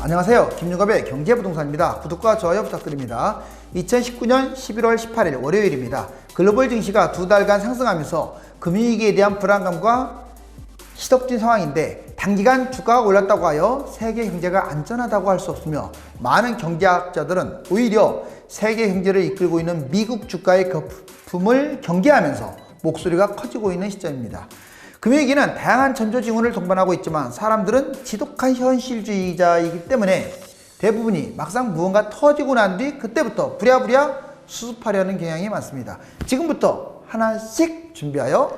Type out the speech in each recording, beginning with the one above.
안녕하세요. 김유갑의 경제부동산입니다. 구독과 좋아요 부탁드립니다. 2019년 11월 18일 월요일입니다. 글로벌 증시가 두 달간 상승하면서 금융위기에 대한 불안감과 시덥진 상황인데 단기간 주가가 올랐다고 하여 세계 경제가 안전하다고 할 수 없으며 많은 경제학자들은 오히려 세계 경제를 이끌고 있는 미국 주가의 거품을 경계하면서 목소리가 커지고 있는 시점입니다. 금융위기는 다양한 전조징후를 동반하고 있지만 사람들은 지독한 현실주의자이기 때문에 대부분이 막상 무언가 터지고 난 뒤 그때부터 부랴부랴 수습하려는 경향이 많습니다. 지금부터 하나씩 준비하여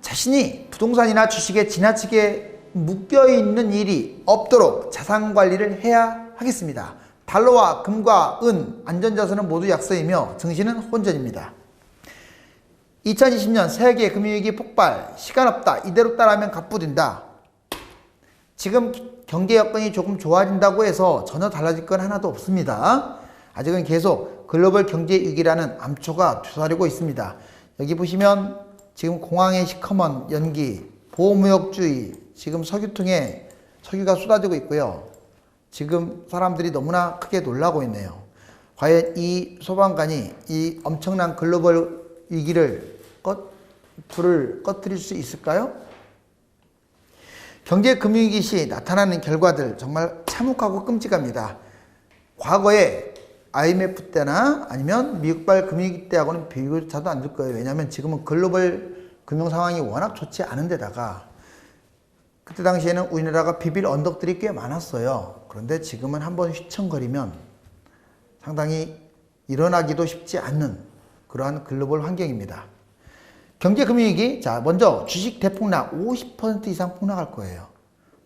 자신이 부동산이나 주식에 지나치게 묶여있는 일이 없도록 자산관리를 해야 하겠습니다. 달러와 금과 은, 안전자산은 모두 약세이며 증시는 혼전입니다. 2020년 세계 금융위기 폭발, 시간 없다, 이대로 따라하면 갑부된다. 지금 경제 여건이 조금 좋아진다고 해서 전혀 달라질 건 하나도 없습니다. 아직은 계속 글로벌 경제 위기라는 암초가 되살리고 있습니다. 여기 보시면 지금 공황의 시커먼 연기, 보호무역주의, 지금 석유통에 석유가 쏟아지고 있고요. 지금 사람들이 너무나 크게 놀라고 있네요. 과연 이 소방관이 이 엄청난 글로벌 위기를 불을 꺼뜨릴 수 있을까요? 경제금융위기 시 나타나는 결과들 정말 참혹하고 끔찍합니다. 과거에 IMF 때나 아니면 미국발 금융위기 때하고는 비교조차도 안 될 거예요. 왜냐하면 지금은 글로벌 금융 상황이 워낙 좋지 않은 데다가 그때 당시에는 우리나라가 비빌 언덕들이 꽤 많았어요. 그런데 지금은 한번 휘청거리면 상당히 일어나기도 쉽지 않는 그러한 글로벌 환경입니다. 경제금융위기, 자 먼저 주식 대폭락 50% 이상 폭락할 거예요.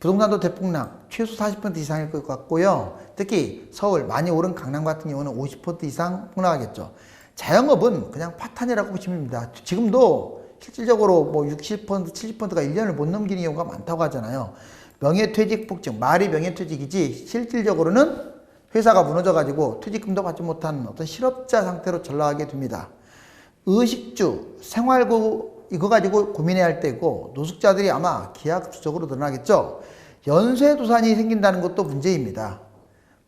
부동산도 대폭락 최소 40% 이상일 것 같고요. 특히 서울 많이 오른 강남 같은 경우는 50% 이상 폭락하겠죠. 자영업은 그냥 파탄이라고 보시면 됩니다. 지금도 실질적으로 뭐 60%, 70%가 1년을 못 넘기는 경우가 많다고 하잖아요. 명예퇴직 폭증, 말이 명예퇴직이지 실질적으로는 회사가 무너져가지고 퇴직금도 받지 못한 어떤 실업자 상태로 전락하게 됩니다. 의식주, 생활고 이거 가지고 고민해야 할 때고 노숙자들이 아마 기하급수적으로 늘어나겠죠. 연쇄도산이 생긴다는 것도 문제입니다.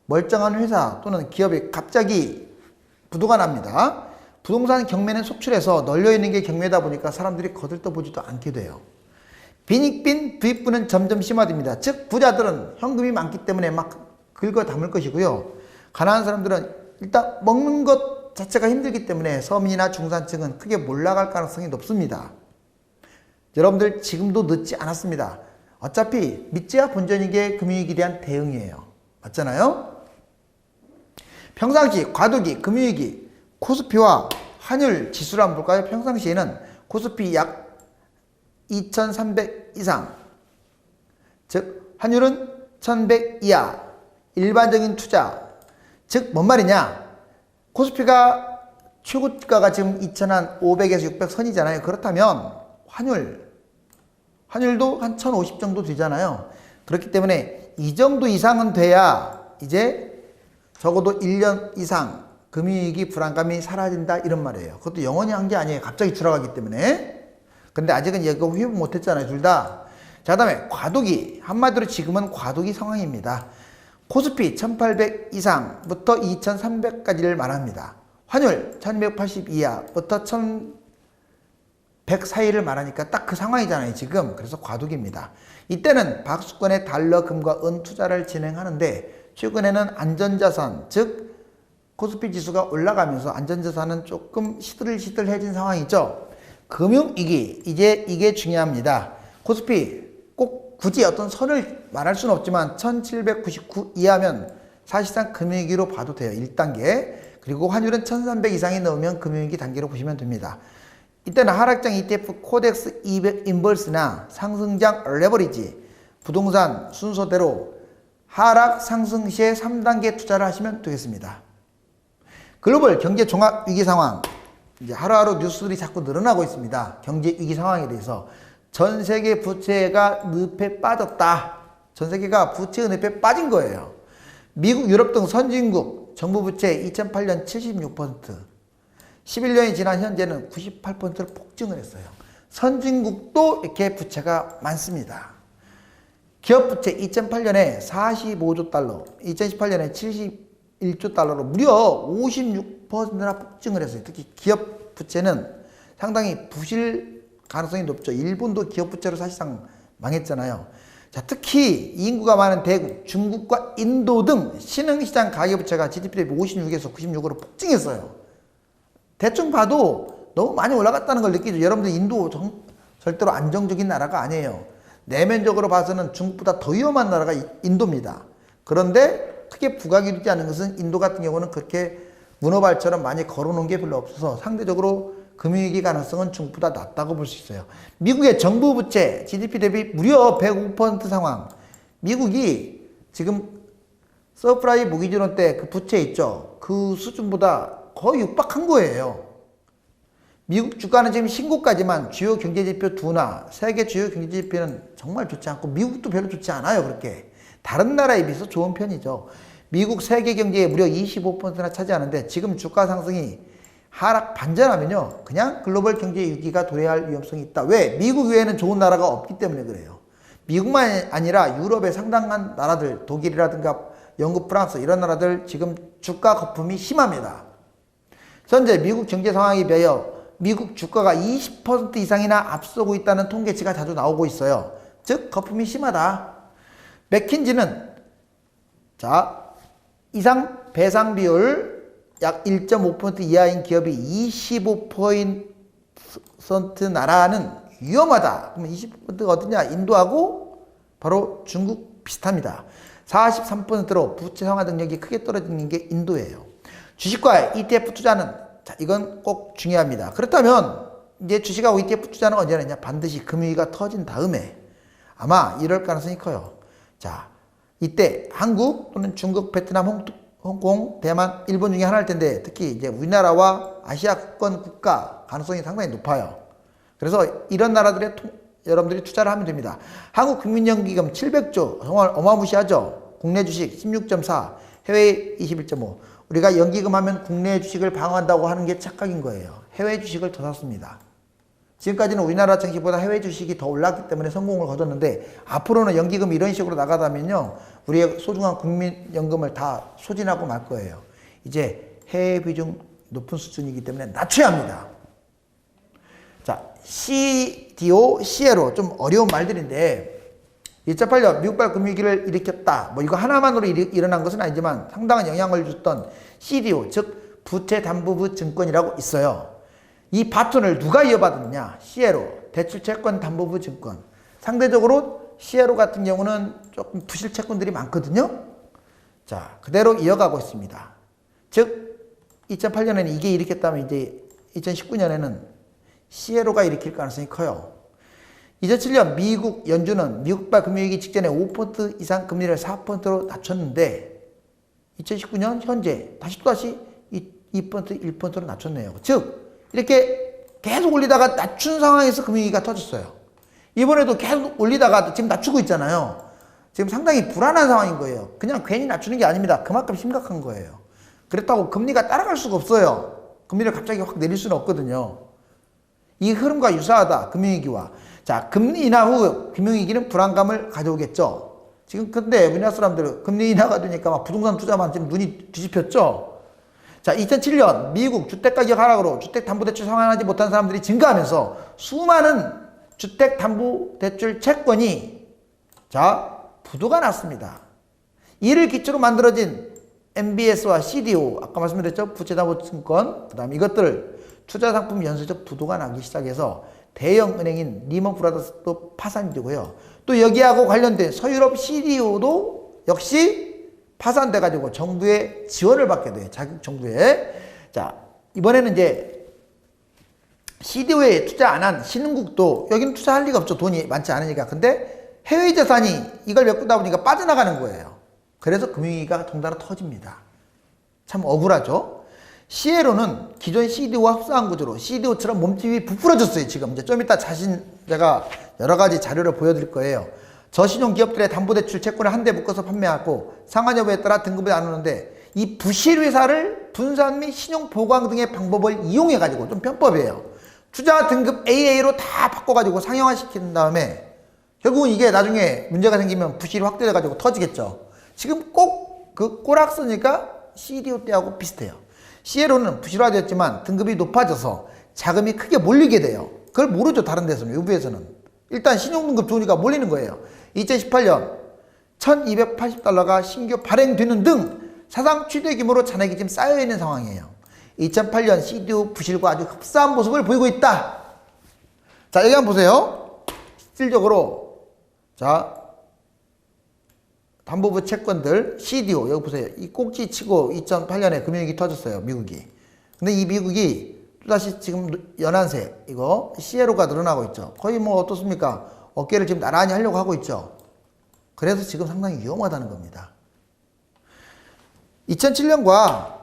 멀쩡한 회사 또는 기업이 갑자기 부도가 납니다. 부동산 경매는 속출해서 널려있는 게 경매다 보니까 사람들이 거들떠보지도 않게 돼요. 빈익빈 부익부는 점점 심화됩니다. 즉 부자들은 현금이 많기 때문에 막 긁어 담을 것이고요. 가난한 사람들은 일단 먹는 것 자체가 힘들기 때문에 서민이나 중산층은 크게 몰락할 가능성이 높습니다. 여러분들 지금도 늦지 않았습니다. 어차피 믿지야 본전인 게 금융위기에 대한 대응이에요. 맞잖아요? 평상시 과도기, 금융위기, 코스피와 환율 지수를 한번 볼까요? 평상시에는 코스피 약 2300 이상, 즉 환율은 1100 이하, 일반적인 투자, 즉 뭔 말이냐? 코스피가 최고가가 지금 2500에서 600 선이잖아요. 그렇다면 환율도 한 1050 정도 되잖아요. 그렇기 때문에 이 정도 이상은 돼야 이제 적어도 1년 이상 금융위기 불안감이 사라진다 이런 말이에요. 그것도 영원히 한 게 아니에요. 갑자기 추락하기 때문에. 근데 아직은 이거 회복 못했잖아요. 둘 다. 자, 그 다음에 과도기. 한마디로 지금은 과도기 상황입니다. 코스피 1800 이상부터 2300까지를 말합니다. 환율 1280 이하부터 1100 사이를 말하니까 딱 그 상황이잖아요. 지금. 그래서 과도기입니다. 이때는 박수권의 달러, 금과 은 투자를 진행하는데 최근에는 안전자산, 즉 코스피 지수가 올라가면서 안전자산은 조금 시들시들해진 상황이죠. 금융위기, 이제 이게 중요합니다. 코스피 꼭 굳이 어떤 선을 말할 수는 없지만 1799 이하면 사실상 금융위기로 봐도 돼요. 1단계. 그리고 환율은 1300 이상이 넘으면 금융위기 단계로 보시면 됩니다. 이때는 하락장 ETF 코덱스 200 인버스나 상승장 레버리지, 부동산 순서대로 하락 상승 시에 3단계 투자를 하시면 되겠습니다. 글로벌 경제 종합 위기 상황, 이제 하루하루 뉴스들이 자꾸 늘어나고 있습니다. 경제 위기 상황에 대해서. 전 세계 부채가 늪에 빠졌다. 전 세계가 부채의 늪에 빠진 거예요. 미국, 유럽 등 선진국 정부 부채 2008년 76%, 11년이 지난 현재는 98%를 폭증을 했어요. 선진국도 이렇게 부채가 많습니다. 기업 부채 2008년에 45조 달러, 2018년에 71조 달러로 무려 56%나 폭증을 했어요. 특히 기업 부채는 상당히 부실 가능성이 높죠. 일본도 기업 부채로 사실상 망했잖아요. 자, 특히 인구가 많은 대국, 중국과 인도 등 신흥시장 가계부채가 GDP 대비 56에서 96으로 폭증했어요. 대충 봐도 너무 많이 올라갔다는 걸 느끼죠. 여러분들 인도 절대로 안정적인 나라가 아니에요. 내면적으로 봐서는 중국보다 더 위험한 나라가 인도입니다. 그런데 크게 부각이 되지 않은 것은 인도 같은 경우는 그렇게 문어발처럼 많이 걸어놓은 게 별로 없어서 상대적으로 금융위기 가능성은 중국보다 낮다고 볼 수 있어요. 미국의 정부 부채 GDP 대비 무려 105% 상황. 미국이 지금 서프라이 무기지론 때 그 부채 있죠. 그 수준보다 거의 육박한 거예요. 미국 주가는 지금 신고가지만 주요 경제지표 둔화, 세계 주요 경제지표는 정말 좋지 않고 미국도 별로 좋지 않아요. 그렇게 다른 나라에 비해서 좋은 편이죠. 미국 세계 경제의 무려 25%나 차지하는데 지금 주가 상승이 하락 반전하면요 그냥 글로벌 경제 위기가 도래할 위험성이 있다. 왜? 미국 외에는 좋은 나라가 없기 때문에 그래요. 미국만 아니라 유럽의 상당한 나라들, 독일이라든가 영국, 프랑스 이런 나라들 지금 주가 거품이 심합니다. 현재 미국 경제 상황에 비하여 미국 주가가 20% 이상이나 앞서고 있다는 통계치가 자주 나오고 있어요. 즉 거품이 심하다. 맥킨지는 자 이상 배상 비율 약 1.5% 이하인 기업이 25% 나라는 위험하다. 그러면 20%가 어디냐? 인도하고 바로 중국 비슷합니다. 43%로 부채 상환 능력이 크게 떨어지는 게 인도예요. 주식과 ETF 투자는 자 이건 꼭 중요합니다. 그렇다면 이제 주식하고 ETF 투자는 언제 하느냐? 반드시 금융위기가 터진 다음에 아마 이럴 가능성이 커요. 자 이때 한국 또는 중국, 베트남, 홍콩, 대만, 일본 중에 하나일 텐데 특히 이제 우리나라와 아시아권 국가 가능성이 상당히 높아요. 그래서 이런 나라들에 여러분들이 투자를 하면 됩니다. 한국국민연기금 700조 정말 어마무시하죠. 국내 주식 16.4, 해외 21.5. 우리가 연기금 하면 국내 주식을 방어한다고 하는 게 착각인 거예요. 해외 주식을 더 샀습니다. 지금까지는 우리나라 증시보다 해외 주식이 더 올랐기 때문에 성공을 거뒀는데 앞으로는 연기금이 이런 식으로 나가다면요 우리의 소중한 국민연금을 다 소진하고 말 거예요. 이제 해외 비중 높은 수준이기 때문에 낮춰야 합니다. 자, CDO, CLO 좀 어려운 말들인데 2008년 미국발 금융위기를 일으켰다. 뭐 이거 하나만으로 일어난 것은 아니지만 상당한 영향을 줬던 CDO 즉 부채담보부 증권이라고 있어요. 이 바톤을 누가 이어받았느냐? CLO, 대출채권담보부 증권. 상대적으로 CLO 같은 경우는 조금 부실 채권들이 많거든요. 자, 그대로 이어가고 있습니다. 즉 2008년에는 이게 일으켰다면 이제 2019년에는 CLO가 일으킬 가능성이 커요. 2007년 미국 연준은 미국발 금융위기 직전에 5% 이상 금리를 4%로 낮췄는데 2019년 현재 다시 2%, 1%로 낮췄네요. 즉 이렇게 계속 올리다가 낮춘 상황에서 금융위기가 터졌어요. 이번에도 계속 올리다가 지금 낮추고 있잖아요. 지금 상당히 불안한 상황인 거예요. 그냥 괜히 낮추는 게 아닙니다. 그만큼 심각한 거예요. 그렇다고 금리가 따라갈 수가 없어요. 금리를 갑자기 확 내릴 수는 없거든요. 이 흐름과 유사하다. 금융위기와. 자, 금리 인하 후 금융위기는 불안감을 가져오겠죠. 지금 근데 우리나라 사람들은 금리 인하가 되니까 막 부동산 투자만 지금 눈이 뒤집혔죠. 자, 2007년 미국 주택가격 하락으로 주택담보대출 상환하지 못한 사람들이 증가하면서 수많은 주택담보대출 채권이 자 부도가 났습니다. 이를 기초로 만들어진 MBS와 CDO 아까 말씀드렸죠. 부채담보증권 그 다음 이것들 투자상품 연쇄적 부도가 나기 시작해서 대형 은행인 리먼 브라더스도 파산이 되고요. 또 여기하고 관련된 서유럽 CDO도 역시 파산돼가지고 정부의 지원을 받게 돼요. 자국 정부에. 자, 이번에는 이제 CDO에 투자 안 한 신흥국도 여기는 투자할 리가 없죠. 돈이 많지 않으니까. 근데 해외 자산이 이걸 메꾸다 보니까 빠져나가는 거예요. 그래서 금융위기가 덩달아 터집니다. 참 억울하죠. CLO는 기존 CDO와 흡사한 구조로 CDO처럼 몸집이 부풀어졌어요. 지금 이제 좀 이따 제가 여러 가지 자료를 보여드릴 거예요. 저신용 기업들의 담보대출 채권을 한데 묶어서 판매하고 상환 여부에 따라 등급을 나누는데 이 부실 회사를 분산 및 신용 보강 등의 방법을 이용해 가지고 좀 편법이에요. 투자 등급 AA로 다 바꿔 가지고 상용화 시킨 다음에 결국은 이게 나중에 문제가 생기면 부실이 확대돼가지고 터지겠죠. 지금 꼭 그 꼬락서니까 CDO 때하고 비슷해요. CLO는 부실화되었지만 등급이 높아져서 자금이 크게 몰리게 돼요. 그걸 모르죠. 다른 데서는, 외부에서는. 일단 신용등급 좋으니까 몰리는 거예요. 2018년 1280달러가 신규 발행되는 등 사상 최대 규모로 잔액이 지금 쌓여있는 상황이에요. 2008년 CDO 부실과 아주 흡사한 모습을 보이고 있다. 자, 여기 한번 보세요. 실질적으로 자, 담보부 채권들 CDO 여기 보세요. 이 꼭지 치고 2008년에 금융위기 터졌어요. 미국이. 근데 이 미국이 또다시 지금 연한세 이거 CLO가 늘어나고 있죠. 거의 뭐 어떻습니까? 어깨를 지금 나란히 하려고 하고 있죠. 그래서 지금 상당히 위험하다는 겁니다. 2007년과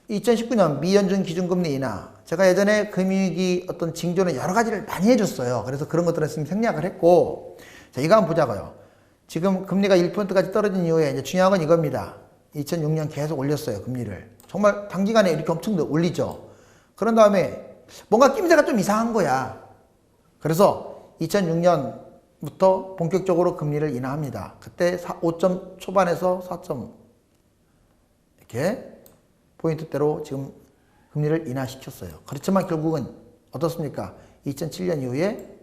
2019년 미연준 기준금리 인하. 제가 예전에 금융위기 어떤 징조는 여러 가지를 많이 해줬어요. 그래서 그런 것들은 지금 생략을 했고, 자, 이거 한번 보자고요. 지금 금리가 1%까지 떨어진 이후에 이제 중요한 건 이겁니다. 2006년 계속 올렸어요, 금리를. 정말 단기간에 이렇게 엄청 올리죠. 그런 다음에 뭔가 낌새가 좀 이상한 거야. 그래서 2006년부터 본격적으로 금리를 인하합니다. 그때 5점 초반에서 4점 이렇게 포인트대로 지금 금리를 인하시켰어요. 그렇지만 결국은 어떻습니까? 2007년 이후에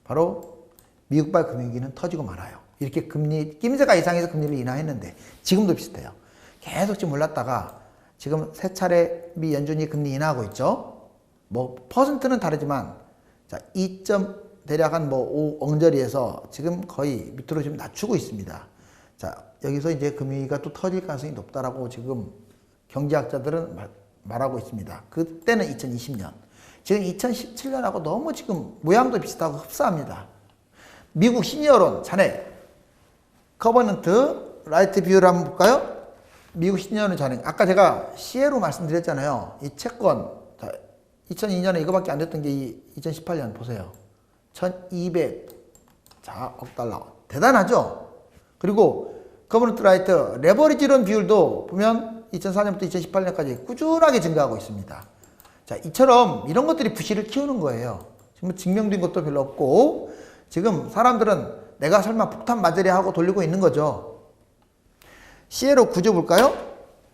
바로 미국발 금융위기는 터지고 말아요. 이렇게 금리, 낌새가 이상해서 금리를 인하했는데 지금도 비슷해요. 계속 지금 올랐다가 지금 세 차례 미 연준이 금리 인하하고 있죠. 뭐 퍼센트는 다르지만 자, 2점 대략 한 뭐 5 엉저리에서 지금 거의 밑으로 지금 낮추고 있습니다. 자, 여기서 이제 금융위기가 또 터질 가능성이 높다라고 지금 경제학자들은 말하고 있습니다. 그때는 2020년. 지금 2017년하고 너무 지금 모양도 비슷하고 흡사합니다. 미국 시니어론 잔액 커버넌트 라이트 비율을 한번 볼까요? 미국 시니어론 잔액. 아까 제가 CLO 말씀드렸잖아요. 이 채권 2002년에 이거밖에 안 됐던 게 2018년 보세요. 1200억 달러. 대단하죠? 그리고 커버넌트 라이트 레버리지론 비율도 보면 2004년부터 2018년까지 꾸준하게 증가하고 있습니다. 자, 이처럼 이런 것들이 부실을 키우는 거예요. 지금 증명된 것도 별로 없고 지금 사람들은 내가 설마 폭탄 맞으려 하고 돌리고 있는 거죠. CLO 구조 볼까요?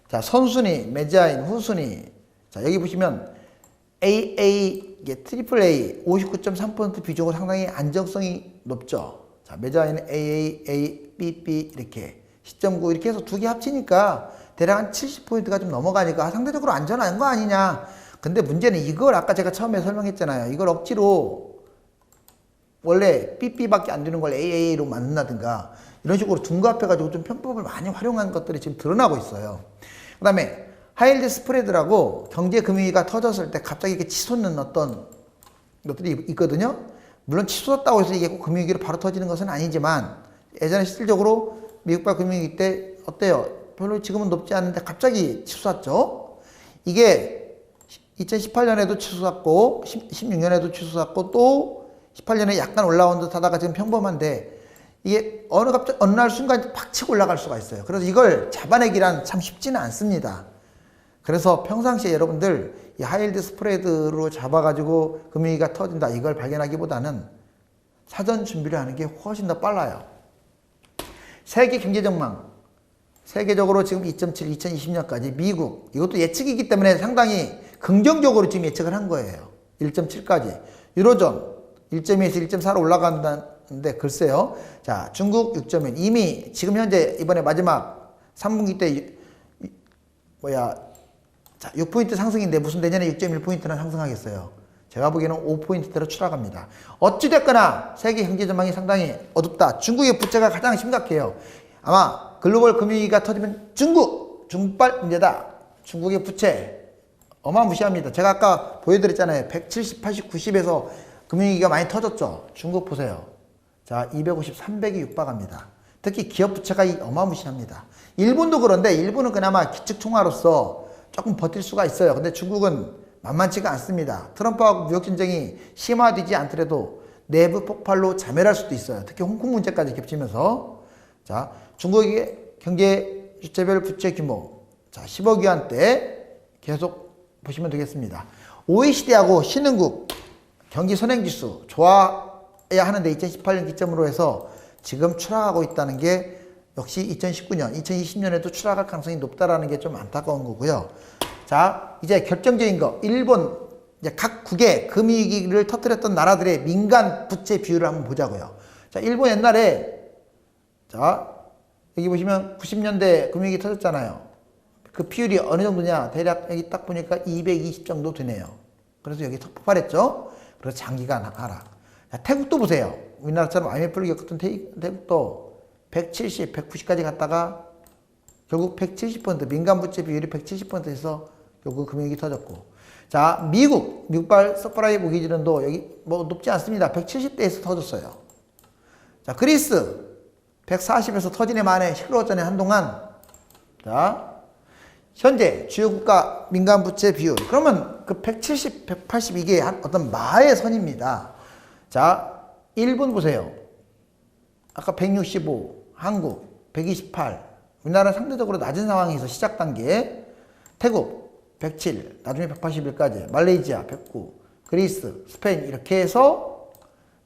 자, 선순위, 메자인, 후순위. 자, 여기 보시면 AA, 트리플 A 59.3% 비중으로 상당히 안정성이 높죠. 자, 메자인은 AA, A, BB 이렇게 10.9 이렇게 해서 두 개 합치니까 대략 한 70%가 좀 넘어가니까 상대적으로 안전한 거 아니냐. 근데 문제는 이걸 아까 제가 처음에 설명했잖아요. 이걸 억지로 원래 BB밖에 안 되는 걸 AA로 만든다든가 이런 식으로 둔갑해가지고 좀 편법을 많이 활용한 것들이 지금 드러나고 있어요. 그 다음에 하이힐드 스프레드라고 경제금융위기가 터졌을 때 갑자기 이렇게 치솟는 어떤 것들이 있거든요. 물론 치솟았다고 해서 이게 꼭 금융위기로 바로 터지는 것은 아니지만 예전에 실질적으로 미국발 금융위기 때 어때요? 별로 지금은 높지 않은데 갑자기 치솟았죠. 이게 2018년에도 치솟았고 16년에도 치솟았고 또 18년에 약간 올라온 듯 하다가 지금 평범한데 이게 어느 날 순간 팍 치고 올라갈 수가 있어요. 그래서 이걸 잡아내기란 참 쉽지는 않습니다. 그래서 평상시에 여러분들 이 하이힐드 스프레드로 잡아가지고 금융위기가 터진다 이걸 발견하기보다는 사전 준비를 하는 게 훨씬 더 빨라요. 세계 경제 전망. 세계적으로 지금 2.7, 2020년까지 미국 이것도 예측이기 때문에 상당히 긍정적으로 지금 예측을 한 거예요. 1.7까지. 유로존 1.2에서 1.4로 올라간다는데 글쎄요. 자, 중국 6.1 이미 지금 현재 이번에 마지막 3분기 때 자, 6포인트 상승인데 무슨 내년에 6.1포인트나 상승하겠어요. 제가 보기에는 5포인트대로 추락합니다. 어찌됐거나 세계 경제 전망이 상당히 어둡다. 중국의 부채가 가장 심각해요. 아마 글로벌 금융위기가 터지면 중국발 문제다. 중국의 부채 어마무시합니다. 제가 아까 보여드렸잖아요. 170, 80, 90에서 금융위기가 많이 터졌죠. 중국 보세요. 자, 250, 300이 육박합니다. 특히 기업 부채가 어마무시합니다. 일본도 그런데 일본은 그나마 기축통화로서 조금 버틸 수가 있어요. 근데 중국은 만만치가 않습니다. 트럼프하고 무역전쟁이 심화되지 않더라도 내부 폭발로 자멸할 수도 있어요. 특히 홍콩 문제까지 겹치면서. 자, 중국의 경제 주체별 부채 규모. 자, 10억 위안대 계속 보시면 되겠습니다. OECD하고 신흥국 경기 선행지수 조화에 하는데 2018년 기점으로 해서 지금 추락하고 있다는 게 역시 2019년, 2020년에도 추락할 가능성이 높다라는 게 좀 안타까운 거고요. 자, 이제 결정적인 거. 일본, 이제 각 국의 금융위기를 터뜨렸던 나라들의 민간 부채 비율을 한번 보자고요. 자, 일본 옛날에, 자, 여기 보시면 90년대 금융위기 터졌잖아요. 그 비율이 어느 정도냐? 대략 여기 딱 보니까 220 정도 되네요. 그래서 여기 폭발했죠? 그래서 장기간 하락. 자, 태국도 보세요. 우리나라처럼 IMF를 겪었던 태국도 170, 190까지 갔다가 결국 170% 민간 부채 비율이 170%에서 결국 금융위기 터졌고. 자, 미국발 서프라임 모기지론도 여기 뭐 높지 않습니다. 170대에서 터졌어요. 자, 그리스 140에서 터지네 만에 흘러전에 한동안. 자, 현재 주요 국가 민간 부채 비율. 그러면 그 170, 180 이게 어떤 마의 선입니다. 자, 일본 보세요. 아까 165, 한국 128. 우리나라는 상대적으로 낮은 상황에서 시작 단계. 태국 107, 나중에 181까지. 말레이시아 109, 그리스, 스페인 이렇게 해서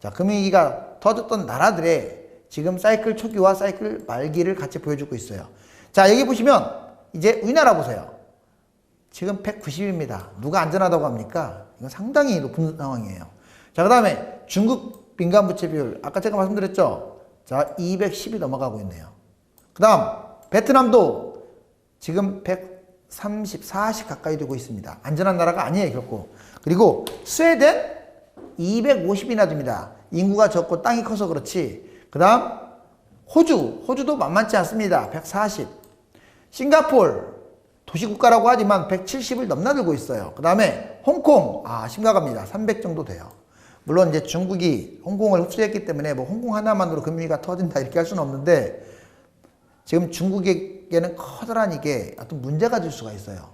자, 금융위기가 터졌던 나라들의 지금 사이클 초기와 사이클 말기를 같이 보여주고 있어요. 자, 여기 보시면 이제 우리나라 보세요. 지금 190입니다. 누가 안전하다고 합니까? 이건 상당히 높은 상황이에요. 자, 그 다음에 중국 민간 부채 비율. 아까 제가 말씀드렸죠? 자, 210이 넘어가고 있네요. 그 다음 베트남도 지금 130, 40 가까이 되고 있습니다. 안전한 나라가 아니에요, 결코. 그리고 스웨덴 250이나 됩니다. 인구가 적고 땅이 커서 그렇지. 그 다음 호주도 만만치 않습니다. 140. 싱가포르 도시국가라고 하지만 170을 넘나들고 있어요. 그 다음에 홍콩 심각합니다. 300 정도 돼요. 물론 이제 중국이 홍콩을 흡수했기 때문에 뭐 홍콩 하나만으로 금융위기가 터진다 이렇게 할 수는 없는데 지금 중국에게는 커다란 이게 어떤 문제가 될 수가 있어요.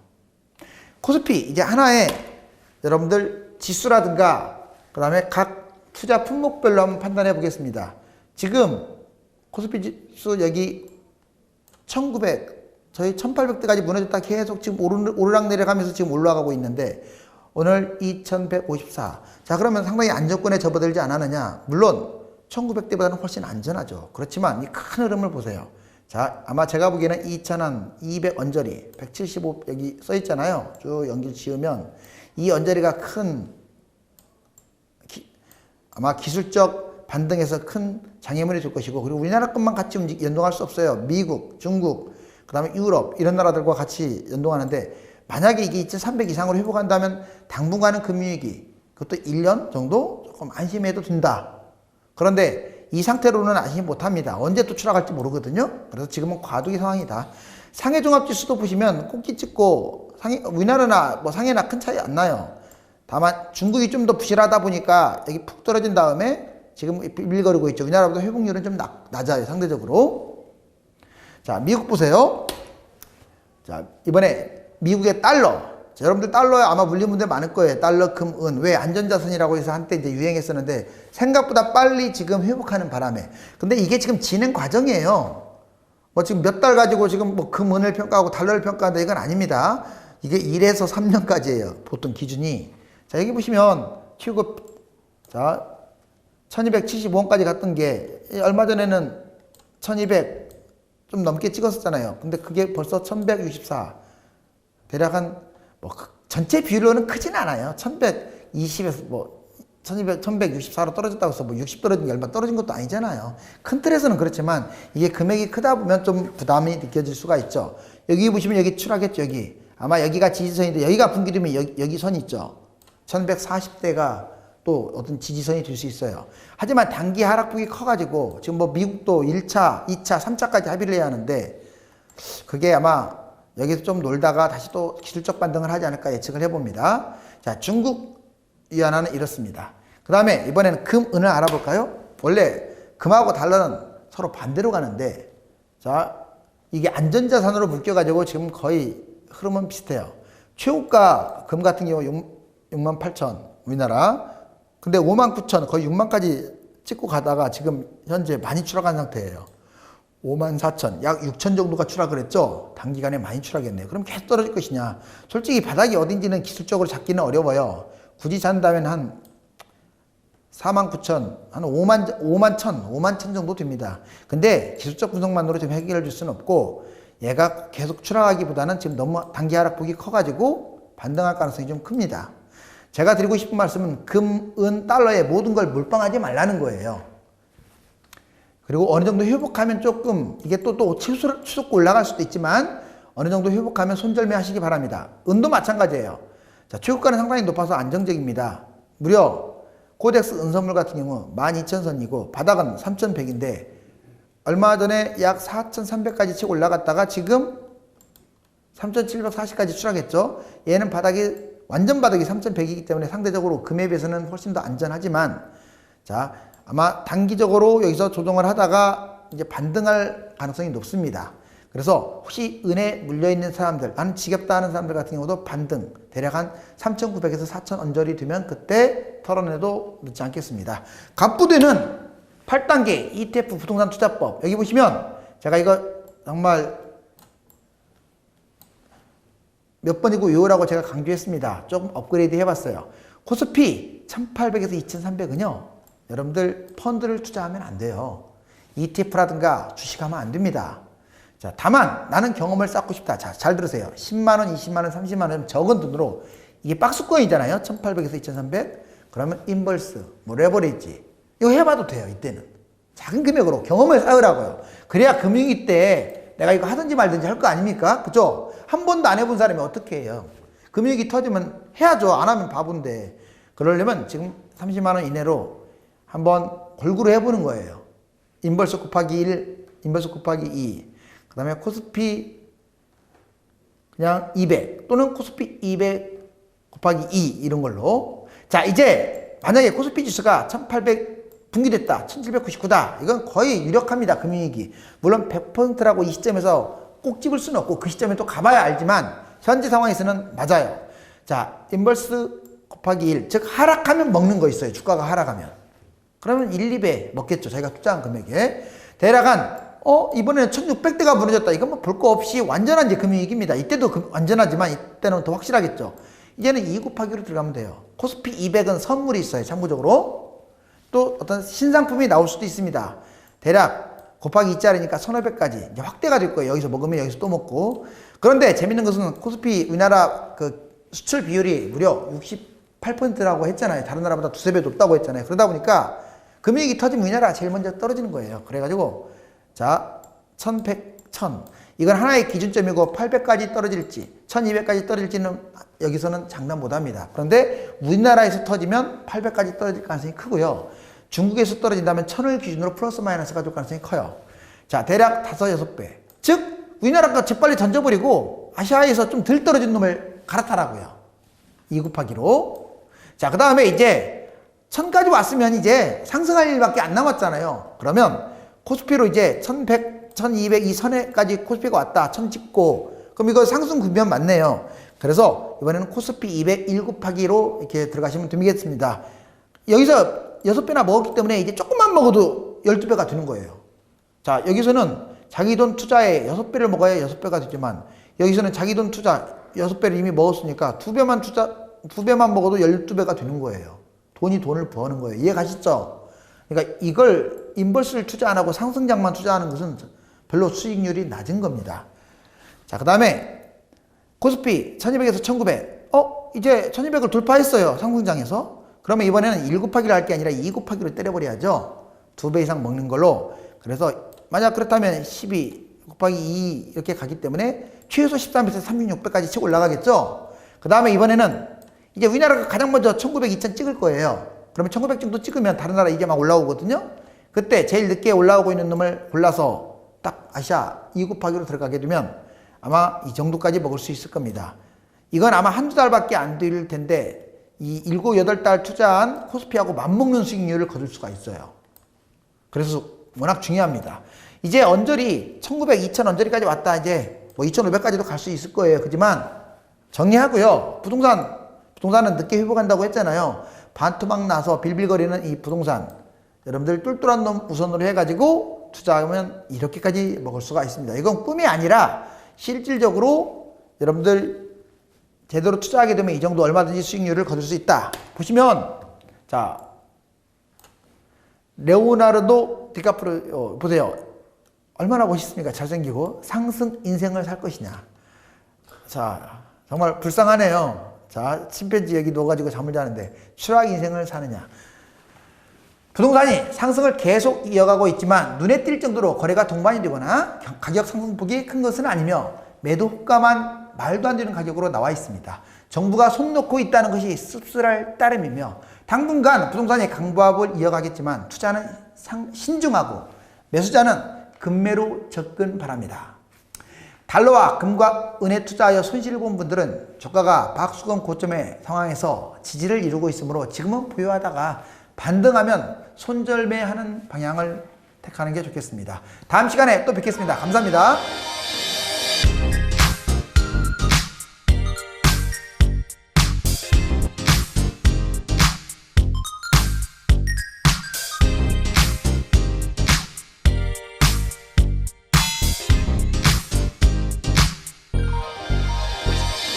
코스피 이제 하나의 여러분들 지수라든가 그 다음에 각 투자 품목별로 한번 판단해 보겠습니다. 지금 코스피 지수 여기 1900 저희 1800대까지 무너졌다 계속 지금 오르락 내려가면서 지금 올라가고 있는데 오늘 2154. 자, 그러면 상당히 안정권에 접어들지 않았느냐? 물론 1900대보다는 훨씬 안전하죠. 그렇지만 이 큰 흐름을 보세요. 자, 아마 제가 보기에는 2200 언저리 175 여기 써 있잖아요. 쭉 연길 지으면 이 언저리가 아마 기술적 반등에서 큰 장애물이 될 것이고, 그리고 우리나라 것만 같이 연동할 수 없어요. 미국, 중국, 그 다음에 유럽 이런 나라들과 같이 연동하는데 만약에 이게 2300 이상으로 회복한다면 당분간은 금융위기, 그것도 1년 정도 조금 안심해도 된다. 그런데 이 상태로는 안심 못합니다. 언제 또 추락할지 모르거든요. 그래서 지금은 과도기 상황이다. 상해종합지수도 보시면 꼭지 찍고 우리나라나 뭐 상해나 큰 차이 안 나요. 다만 중국이 좀 더 부실하다 보니까 여기 푹 떨어진 다음에 지금 밀거리고 있죠. 우리나라보다 회복률은 좀 낮아요, 상대적으로. 자, 미국 보세요. 자, 이번에 미국의 달러. 자, 여러분들 달러에 아마 물린 분들 많을 거예요. 달러, 금, 은. 왜? 안전자산이라고 해서 한때 이제 유행했었는데 생각보다 빨리 지금 회복하는 바람에. 근데 이게 지금 진행 과정이에요. 뭐 지금 몇 달 가지고 지금 뭐 금, 은을 평가하고 달러를 평가한다 이건 아닙니다. 이게 1에서 3년까지예요. 보통 기준이. 자, 여기 보시면 튜브 자 1275원까지 갔던 게 얼마 전에는 1200 좀 넘게 찍었었잖아요. 근데 그게 벌써 1164 대략 한 뭐 전체 비율로는 크진 않아요. 1120에서 뭐 1164로 떨어졌다고 해서 뭐 60 떨어진 게 얼마 떨어진 것도 아니잖아요. 큰 틀에서는 그렇지만 이게 금액이 크다 보면 좀 부담이 느껴질 수가 있죠. 여기 보시면 여기 추락했죠. 여기 아마 여기가 지지선인데 여기가 붕괴되면 여기 선 있죠. 1140대가 또 어떤 지지선이 될 수 있어요. 하지만 단기 하락폭이 커가지고 지금 뭐 미국도 1차, 2차, 3차까지 합의를 해야 하는데 그게 아마 여기서 좀 놀다가 다시 또 기술적 반등을 하지 않을까 예측을 해봅니다. 자, 중국 위안화는 이렇습니다. 그 다음에 이번에는 금, 은을 알아볼까요? 원래 금하고 달러는 서로 반대로 가는데 자, 이게 안전자산으로 묶여가지고 지금 거의 흐름은 비슷해요. 최고가 금 같은 경우 68,000 우리나라. 근데 59,000 거의 6만까지 찍고 가다가 지금 현재 많이 추락한 상태예요. 54,000 약 6,000 정도가 추락을 했죠. 단기간에 많이 추락했네요. 그럼 계속 떨어질 것이냐? 솔직히 바닥이 어딘지는 기술적으로 잡기는 어려워요. 굳이 잡는다면 한 49,000, 한 5만 천 정도 됩니다. 근데 기술적 분석만으로 좀 해결해 줄 수는 없고, 얘가 계속 추락하기보다는 지금 너무 단기 하락폭이 커가지고 반등할 가능성이 좀 큽니다. 제가 드리고 싶은 말씀은 금, 은, 달러에 모든 걸 몰빵하지 말라는 거예요. 그리고 어느 정도 회복하면 조금, 이게 또 치솟고 올라갈 수도 있지만, 어느 정도 회복하면 손절매 하시기 바랍니다. 은도 마찬가지예요. 자, 최고가는 상당히 높아서 안정적입니다. 무려 코덱스 은선물 같은 경우 12,000선이고 바닥은 3,100인데 얼마 전에 약 4,300까지 치고 올라갔다가 지금 3,740까지 추락했죠. 얘는 바닥이 완전 바닥이 3,100이기 때문에 상대적으로 금에 비해서는 훨씬 더 안전하지만, 자, 아마 단기적으로 여기서 조정을 하다가 이제 반등할 가능성이 높습니다. 그래서 혹시 은에 물려있는 사람들, 나는 지겹다 하는 사람들 같은 경우도 반등, 대략 한 3,900에서 4,000 언저리 되면 그때 털어내도 늦지 않겠습니다. 갑부대는 8단계 ETF 부동산 투자법. 여기 보시면 제가 이거 정말 몇 번이고 요라고 제가 강조했습니다. 조금 업그레이드 해봤어요. 코스피 1800에서 2300은요, 여러분들 펀드를 투자하면 안 돼요. ETF라든가 주식하면 안 됩니다. 자, 다만 나는 경험을 쌓고 싶다. 자, 잘 들으세요. 10만원, 20만원, 30만원 적은 돈으로, 이게 박스권이잖아요. 1800에서 2300. 그러면 인버스, 뭐 레버리지, 이거 해봐도 돼요. 이때는 작은 금액으로 경험을 쌓으라고요. 그래야 금융위 때 내가 이거 하든지 말든지 할 거 아닙니까? 그죠? 한 번도 안 해본 사람이 어떻게 해요? 금융위기 터지면 해야죠. 안 하면 바본데. 그러려면 지금 30만원 이내로 한번 골고루 해보는 거예요. 인버스 곱하기 1, 인버스 곱하기 2, 그 다음에 코스피 그냥 200 또는 코스피 200 곱하기 2 이런 걸로. 자, 이제 만약에 코스피 지수가 1800 붕괴됐다, 1799다, 이건 거의 유력합니다. 금융위기. 물론 100%라고 이 시점에서 꼭 집을 수는 없고 그 시점에 또 가봐야 알지만 현재 상황에서는 맞아요. 자, 인버스 곱하기 1, 즉 하락하면 먹는 거 있어요. 주가가 하락하면. 그러면 1, 2배 먹겠죠. 자기가 투자한 금액에. 대략 한 이번에는 1600대가 무너졌다. 이건 뭐 볼 거 없이 완전한 이제 금융위기입니다. 이때도 완전하지만 이때는 더 확실하겠죠. 이제는 2 곱하기로 들어가면 돼요. 코스피 200은 선물이 있어요. 참고적으로. 또 어떤 신상품이 나올 수도 있습니다. 대략 곱하기 2짜리니까 1500까지 이제 확대가 될 거예요. 여기서 먹으면 여기서 또 먹고. 그런데 재밌는 것은 코스피 우리나라 그 수출 비율이 무려 68%라고 했잖아요. 다른 나라보다 두세 배 높다고 했잖아요. 그러다 보니까 금융위기 터지면 우리나라가 제일 먼저 떨어지는 거예요. 그래가지고 자, 1100, 1000. 이건 하나의 기준점이고 800까지 떨어질지 1200까지 떨어질지는 여기서는 장담 못합니다. 그런데 우리나라에서 터지면 800까지 떨어질 가능성이 크고요. 중국에서 떨어진다면 1000을 기준으로 플러스 마이너스가 될 가능성이 커요. 자, 대략 5, 6배. 즉 우리나라가 재빨리 던져버리고 아시아에서 좀 덜 떨어진 놈을 갈아타라고요. 2 곱하기로. 자, 그 다음에 이제 1000까지 왔으면 이제 상승할 일밖에 안 남았잖아요. 그러면 코스피로 이제 1100, 1200 이 선에까지 코스피가 왔다. 1000 찍고. 그럼 이거 상승 구면 맞네요. 그래서 이번에는 코스피 200 1 곱하기로 이렇게 들어가시면 되겠습니다. 여기서 6배나 먹었기 때문에 이제 조금만 먹어도 12배가 되는 거예요. 자, 여기서는 자기 돈 투자에 6배를 먹어야 6배가 되지만 여기서는 자기 돈 투자 6배를 이미 먹었으니까 2배만 먹어도 12배가 되는 거예요. 돈이 돈을 버는 거예요. 이해 가시죠? 그러니까 이걸 인버스를 투자 안 하고 상승장만 투자하는 것은 별로 수익률이 낮은 겁니다. 자, 그 다음에 코스피 1200에서 1900. 이제 1200을 돌파했어요. 상승장에서. 그러면 이번에는 1 곱하기를 할 게 아니라 2 곱하기로 때려버려야죠. 2배 이상 먹는 걸로. 그래서 만약 그렇다면 12 곱하기 2 이렇게 가기 때문에 최소 13배에서 36배까지 치고 올라가겠죠. 그 다음에 이번에는 이제 우리나라가 가장 먼저 1900, 2000 찍을 거예요. 그러면 1900 정도 찍으면 다른 나라 이제 막 올라오거든요. 그때 제일 늦게 올라오고 있는 놈을 골라서 딱 아시아 2 곱하기로 들어가게 되면 아마 이 정도까지 먹을 수 있을 겁니다. 이건 아마 한두 달밖에 안 될 텐데 이 7, 8달 투자한 코스피하고 맞먹는 수익률을 거둘 수가 있어요. 그래서 워낙 중요합니다. 이제 언저리 1900, 2000 언저리까지 왔다. 이제 뭐 2500까지도 갈 수 있을 거예요. 그렇지만 정리하고요. 부동산은 늦게 회복한다고 했잖아요. 반토막 나서 빌빌거리는 이 부동산, 여러분들 똘똘한 놈 우선으로 해가지고 투자하면 이렇게까지 먹을 수가 있습니다. 이건 꿈이 아니라 실질적으로 여러분들 제대로 투자하게 되면 이 정도 얼마든지 수익률을 거둘 수 있다. 보시면 자, 레오나르도 디카프리오 보세요. 얼마나 멋있습니까? 잘생기고 상승 인생을 살 것이냐. 자, 정말 불쌍하네요. 자, 침팬지 여기 누워가지고 잠을 자는데 추락 인생을 사느냐. 부동산이 상승을 계속 이어가고 있지만 눈에 띌 정도로 거래가 동반이 되거나 가격 상승폭이 큰 것은 아니며 매도 호가만 말도 안 되는 가격으로 나와 있습니다. 정부가 손 놓고 있다는 것이 씁쓸할 따름이며 당분간 부동산이 강보합을 이어가겠지만 투자는 신중하고 매수자는 금매로 접근 바랍니다. 달러와 금과 은에 투자하여 손실을 본 분들은 저가가 박수건 고점의 상황에서 지지를 이루고 있으므로 지금은 보유하다가 반등하면 손절매하는 방향을 택하는 게 좋겠습니다. 다음 시간에 또 뵙겠습니다. 감사합니다.